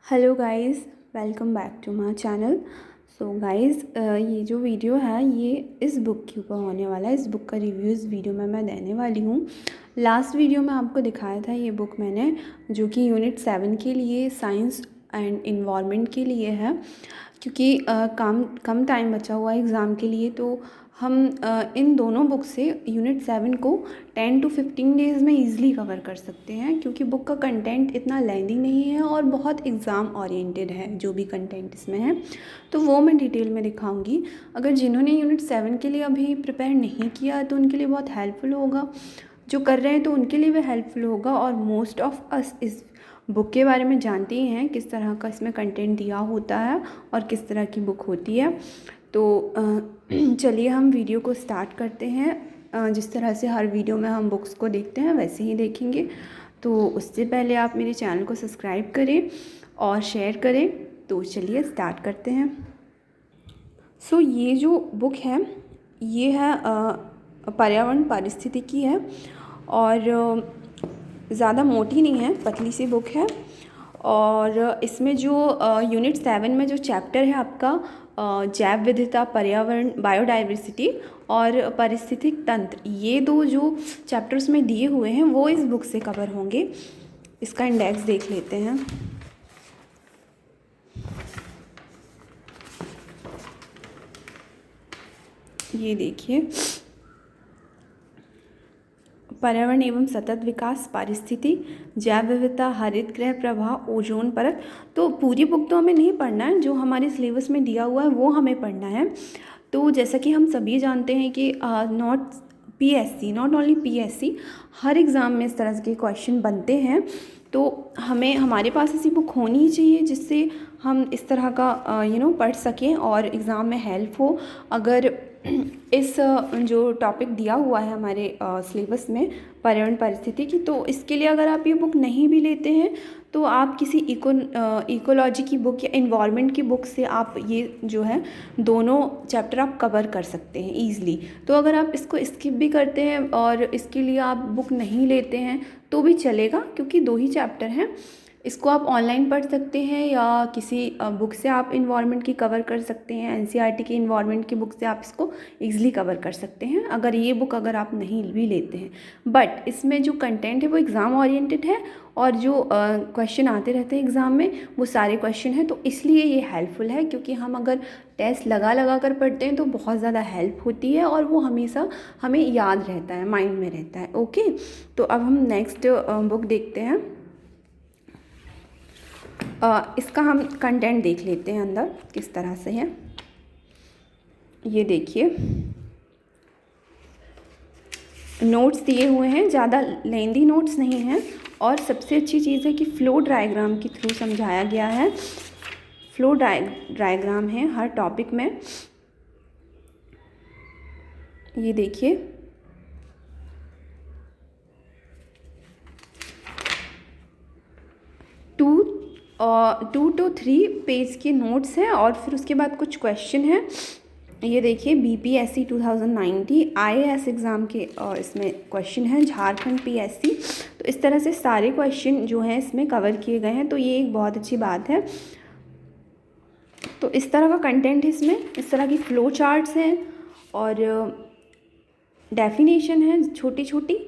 Hello guys, welcome back to my channel. So guys, ये जो video है ये इस बुक के ऊपर होने वाला है। इस बुक का रिव्यू इस वीडियो में मैं देने वाली हूँ। लास्ट वीडियो में आपको दिखाया था ये बुक मैंने, जो कि यूनिट 7 के लिए साइंस एंड इन्वायरमेंट के लिए है। क्योंकि कम टाइम बचा हुआ है एग्ज़ाम के लिए, तो हम इन दोनों बुक से यूनिट 7 को 10 to 15 डेज़ में ईज़िली कवर कर सकते हैं। क्योंकि बुक का कंटेंट इतना लेंदी नहीं है और बहुत एग्ज़ाम ओरिएंटेड है जो भी कंटेंट इसमें है, तो वो मैं डिटेल में दिखाऊंगी। अगर जिन्होंने यूनिट 7 के लिए अभी प्रिपेयर नहीं किया तो उनके लिए बहुत हेल्पफुल होगा, जो कर रहे हैं तो उनके लिए भी हेल्पफुल होगा। और मोस्ट ऑफ अस इस बुक के बारे में जानते ही हैं किस तरह का इसमें कंटेंट दिया होता है और किस तरह की बुक होती है। तो चलिए हम वीडियो को स्टार्ट करते हैं। जिस तरह से हर वीडियो में हम बुक्स को देखते हैं वैसे ही देखेंगे। तो उससे पहले आप मेरे चैनल को सब्सक्राइब करें और शेयर करें। तो चलिए स्टार्ट करते हैं। सो ये जो बुक है ये है पर्यावरण पारिस्थितिकी है और ज़्यादा मोटी नहीं है, पतली सी बुक है। और इसमें जो यूनिट 7 में जो चैप्टर है आपका जैव विविधता, पर्यावरण, बायोडाइवर्सिटी और पारिस्थितिक तंत्र, ये दो जो चैप्टर्स में दिए हुए हैं वो इस बुक से कवर होंगे। इसका इंडेक्स देख लेते हैं। ये देखिए, पर्यावरण एवं सतत विकास, पारिस्थिति, जैव विविधता, हरित गृह प्रभाव, ओजोन परत। तो पूरी बुक तो हमें नहीं पढ़ना है, जो हमारे सिलेबस में दिया हुआ है वो हमें पढ़ना है। तो जैसा कि हम सभी जानते हैं कि not only PSC, her exam में इस तरह के क्वेश्चन बनते हैं। तो हमारे पास ऐसी बुक होनी ही चाहिए जिससे हम इस तरह का पढ़ सकें और एग्ज़ाम में हेल्प हो। अगर इस जो टॉपिक दिया हुआ है हमारे सिलेबस में पर्यावरण परिस्थिति की, तो इसके लिए अगर आप ये बुक नहीं भी लेते हैं तो आप किसी इकोलॉजी की बुक या इन्वायरमेंट की बुक से आप ये जो है दोनों चैप्टर आप कवर कर सकते हैं ईज़िली। तो अगर आप इसको स्किप भी करते हैं और इसके लिए आप बुक नहीं लेते हैं तो भी चलेगा, क्योंकि 2 ही चैप्टर हैं। इसको आप ऑनलाइन पढ़ सकते हैं या किसी बुक से आप इन्वायरमेंट की कवर कर सकते हैं। एनसीईआरटी की इन्वायरमेंट की बुक से आप इसको ईज़िली कवर कर सकते हैं अगर ये बुक अगर आप नहीं भी लेते हैं। बट इसमें जो कंटेंट है वो एग्ज़ाम ओरिएंटेड है और जो क्वेश्चन आते रहते हैं एग्ज़ाम में वो सारे क्वेश्चन हैं। तो इसलिए ये हेल्पफुल है, क्योंकि हम अगर टेस्ट लगा कर पढ़ते हैं तो बहुत ज़्यादा हेल्प होती है और वो हमेशा हमें याद रहता है, माइंड में रहता है। ओके, तो अब हम नेक्स्ट बुक देखते हैं। इसका हम कंटेंट देख लेते हैं अंदर किस तरह से है। ये देखिए, नोट्स दिए हुए हैं, ज़्यादा लेंदी नोट्स नहीं हैं। और सबसे अच्छी चीज़ है कि फ्लो डायग्राम के थ्रू समझाया गया है। फ्लो डायग्राम है हर टॉपिक में। ये देखिए, टू to 3 पेज के नोट्स हैं और फिर उसके बाद कुछ क्वेश्चन हैं। ये देखिए, बीपीएससी 2090 आईएएस एग्ज़ाम के इसमें क्वेश्चन हैं, झारखंड पीएससी। तो इस तरह से सारे क्वेश्चन जो हैं इसमें कवर किए गए हैं, तो ये एक बहुत अच्छी बात है। तो इस तरह का कंटेंट है इसमें, इस तरह की फ्लो चार्ट्स हैं और डेफिनेशन है छोटी छोटी,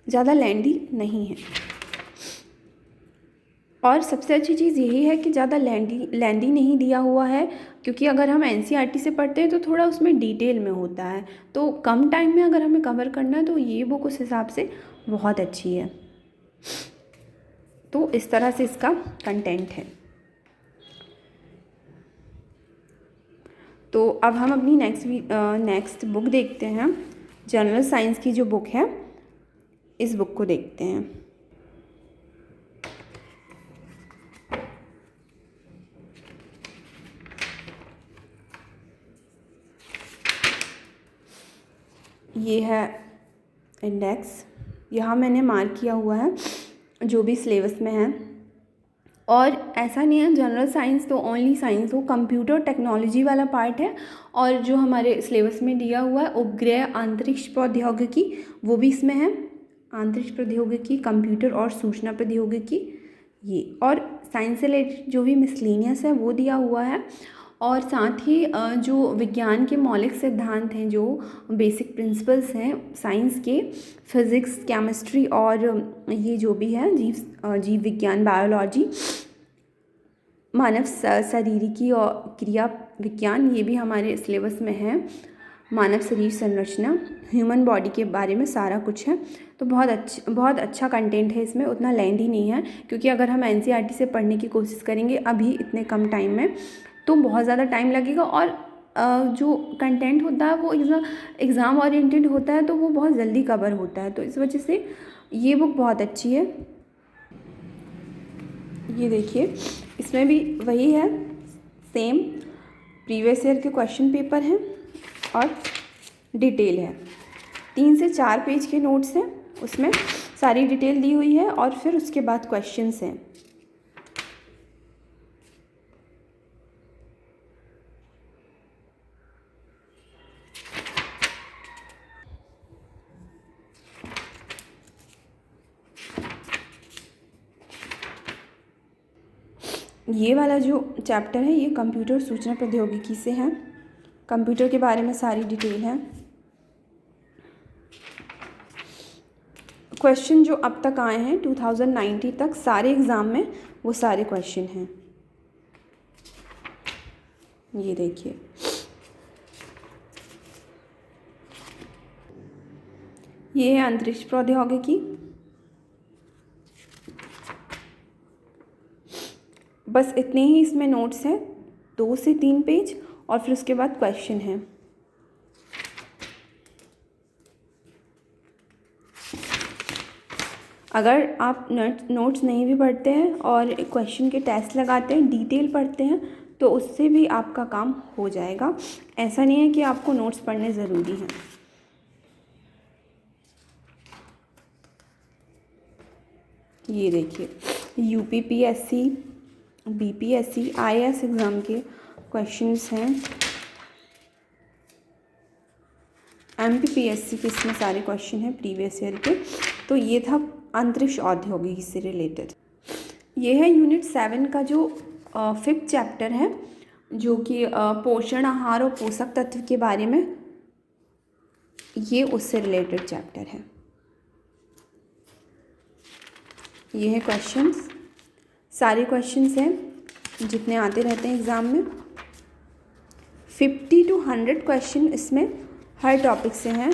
ज़्यादा लेंदी नहीं है। और सबसे अच्छी चीज़ यही है कि ज़्यादा लेंदी नहीं दिया हुआ है, क्योंकि अगर हम एनसीईआरटी से पढ़ते हैं तो थोड़ा उसमें डिटेल में होता है। तो कम टाइम में अगर हमें कवर करना है तो ये बुक उस हिसाब से बहुत अच्छी है। तो इस तरह से इसका कंटेंट है। तो अब हम अपनी नेक्स्ट बुक देखते हैं। जनरल साइंस की जो बुक है, इस बुक को देखते हैं। ये है इंडेक्स, यहाँ मैंने मार्क किया हुआ है जो भी सिलेबस में है। और ऐसा नहीं है जनरल साइंस तो ओनली साइंस हो, कंप्यूटर टेक्नोलॉजी वाला पार्ट है। और जो हमारे सिलेबस में दिया हुआ है उपग्रह अंतरिक्ष प्रौद्योगिकी, वो भी इसमें है। अंतरिक्ष प्रौद्योगिकी, कंप्यूटर और सूचना प्रौद्योगिकी, ये। और साइंस से रिलेटेड जो भी मिसलेनियस है वो दिया हुआ है, और साथ ही जो विज्ञान के मौलिक सिद्धांत हैं, जो बेसिक प्रिंसिपल्स हैं साइंस के, फिज़िक्स, केमिस्ट्री और ये जो भी है जीव विज्ञान, बायोलॉजी, मानव शारीरिकी और क्रिया विज्ञान, ये भी हमारे सिलेबस में है। मानव शरीर संरचना, ह्यूमन बॉडी के बारे में सारा कुछ है। तो बहुत अच्छा कंटेंट है इसमें, उतना लेंथी नहीं है, क्योंकि अगर हम एनसीईआरटी से पढ़ने की कोशिश करेंगे अभी इतने कम टाइम में तो बहुत ज़्यादा टाइम लगेगा, और जो कंटेंट होता है वो एग्ज़ाम ओरिएंटेड होता है, तो वो बहुत जल्दी कवर होता है। तो इस वजह से ये बुक बहुत अच्छी है। ये देखिए, इसमें भी वही है, सेम प्रीवियस ईयर के क्वेश्चन पेपर हैं और डिटेल है। 3 से 4 पेज के नोट्स हैं, उसमें सारी डिटेल दी हुई है, और फिर उसके बाद क्वेश्चंस हैं। ये वाला जो चैप्टर है ये कंप्यूटर सूचना प्रौद्योगिकी से है। कंप्यूटर के बारे में सारी डिटेल है। क्वेश्चन जो अब तक आए हैं 2019 तक सारे एग्ज़ाम में, वो सारे क्वेश्चन हैं। ये देखिए, ये है अंतरिक्ष प्रौद्योगिकी। बस इतने ही इसमें नोट्स हैं, 2 से 3 पेज, और फिर उसके बाद क्वेश्चन हैं। अगर आप नोट्स नहीं भी पढ़ते हैं और क्वेश्चन के टेस्ट लगाते हैं, डिटेल पढ़ते हैं, तो उससे भी आपका काम हो जाएगा। ऐसा नहीं है कि आपको नोट्स पढ़ने ज़रूरी हैं। ये देखिए, यूपीपीएससी, बीपीएससी, आईएएस एग्ज़ाम के क्वेश्चंस हैं। एमपीपीएससी के इसमें सारे क्वेश्चन हैं प्रीवियस ईयर के। तो ये था अंतरिक्ष औद्योगिकी से रिलेटेड। ये है यूनिट 7 का जो 5th चैप्टर है, जो कि पोषण आहार और पोषक तत्व के बारे में, ये उससे रिलेटेड चैप्टर है। ये है क्वेश्चंस, सारे क्वेश्चंस हैं जितने आते रहते हैं एग्ज़ाम में। 50 to 100 क्वेश्चन इसमें हर टॉपिक से हैं।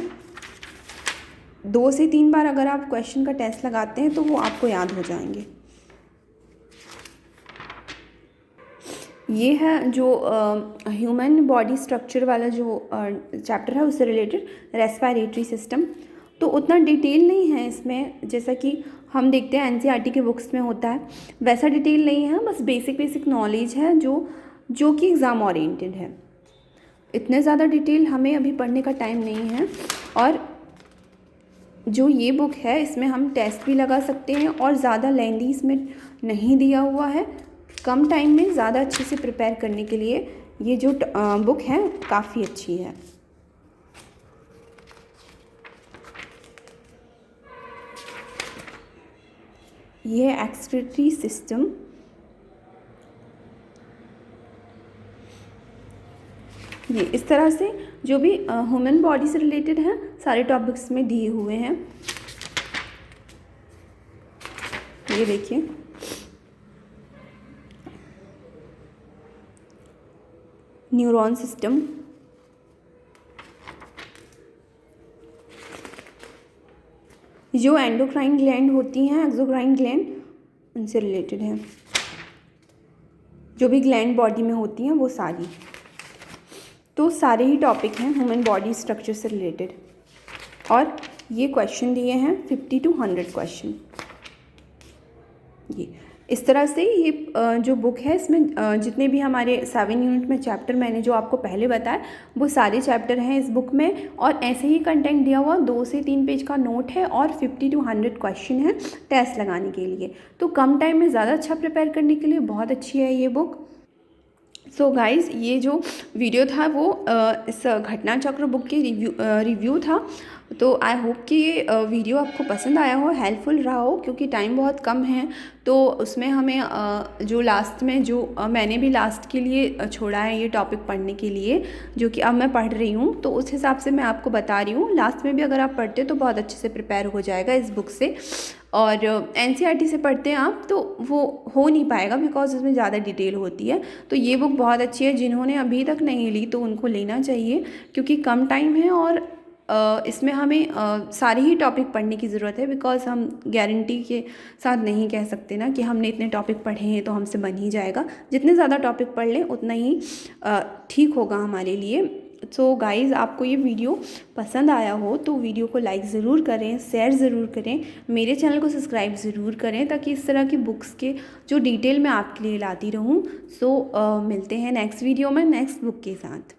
2 से 3 बार अगर आप क्वेश्चन का टेस्ट लगाते हैं तो वो आपको याद हो जाएंगे। ये है जो ह्यूमन बॉडी स्ट्रक्चर वाला जो चैप्टर है, उससे रिलेटेड रेस्पिरेटरी सिस्टम। तो उतना डिटेल नहीं है इसमें, जैसा कि हम देखते हैं एनसीईआरटी के बुक्स में होता है, वैसा डिटेल नहीं है। बस बेसिक नॉलेज है जो कि एग्ज़ाम ओरिएंटेड है। इतने ज़्यादा डिटेल हमें अभी पढ़ने का टाइम नहीं है। और जो ये बुक है इसमें हम टेस्ट भी लगा सकते हैं, और ज़्यादा लेंथी इसमें नहीं दिया हुआ है। कम टाइम में ज़्यादा अच्छे से प्रिपेयर करने के लिए ये जो बुक है काफ़ी अच्छी है। ये है एक्सक्रीटरी सिस्टम। ये इस तरह से जो भी ह्यूमन बॉडी से रिलेटेड है सारे टॉपिक्स में दिए हुए हैं। ये देखिए, न्यूरॉन सिस्टम, जो एंडोक्राइन ग्लैंड होती हैं, एक्सोक्राइन ग्लैंड, उनसे रिलेटेड है। जो भी ग्लैंड बॉडी में होती हैं वो सारी, तो सारे ही टॉपिक हैं ह्यूमन बॉडी स्ट्रक्चर से रिलेटेड। और ये क्वेश्चन दिए हैं 50 to 100 क्वेश्चन। ये इस तरह से ये जो बुक है इसमें जितने भी हमारे 7 यूनिट में चैप्टर मैंने जो आपको पहले बताया वो सारे चैप्टर हैं इस बुक में। और ऐसे ही कंटेंट दिया हुआ 2 से 3 पेज का नोट है, और 50 to 100 क्वेश्चन है टेस्ट लगाने के लिए। तो कम टाइम में ज़्यादा अच्छा प्रिपेयर करने के लिए बहुत अच्छी है ये बुक। सो गाइज़, ये जो वीडियो था वो इस घटना चक्र बुक के रिव्यू था। तो आई होप कि ये वीडियो आपको पसंद आया हो, हेल्पफुल रहा हो, क्योंकि टाइम बहुत कम है। तो उसमें हमें जो लास्ट में जो मैंने भी लास्ट के लिए छोड़ा है ये टॉपिक पढ़ने के लिए, जो कि अब मैं पढ़ रही हूँ, तो उस हिसाब से मैं आपको बता रही हूँ। लास्ट में भी अगर आप पढ़ते तो बहुत अच्छे से प्रिपेयर हो जाएगा इस बुक से। और एनसीईआरटी से पढ़ते हैं आप तो वो हो नहीं पाएगा, बिकॉज उसमें ज़्यादा डिटेल होती है। तो ये बुक बहुत अच्छी है, जिन्होंने अभी तक नहीं ली तो उनको लेना चाहिए, क्योंकि कम टाइम है और इसमें हमें सारे ही टॉपिक पढ़ने की ज़रूरत है। बिकॉज हम गारंटी के साथ नहीं कह सकते ना कि हमने इतने टॉपिक पढ़े हैं तो हमसे बन ही जाएगा। जितने ज़्यादा टॉपिक पढ़ लें उतना ही ठीक होगा हमारे लिए। सो गाइज़, आपको ये वीडियो पसंद आया हो तो वीडियो को लाइक ज़रूर करें, शेयर ज़रूर करें, मेरे चैनल को सब्सक्राइब ज़रूर करें, ताकि इस तरह की बुक्स के जो डिटेल मैं आपके लिए लाती रहूँ। सो मिलते हैं नेक्स्ट वीडियो में नेक्स्ट बुक के साथ।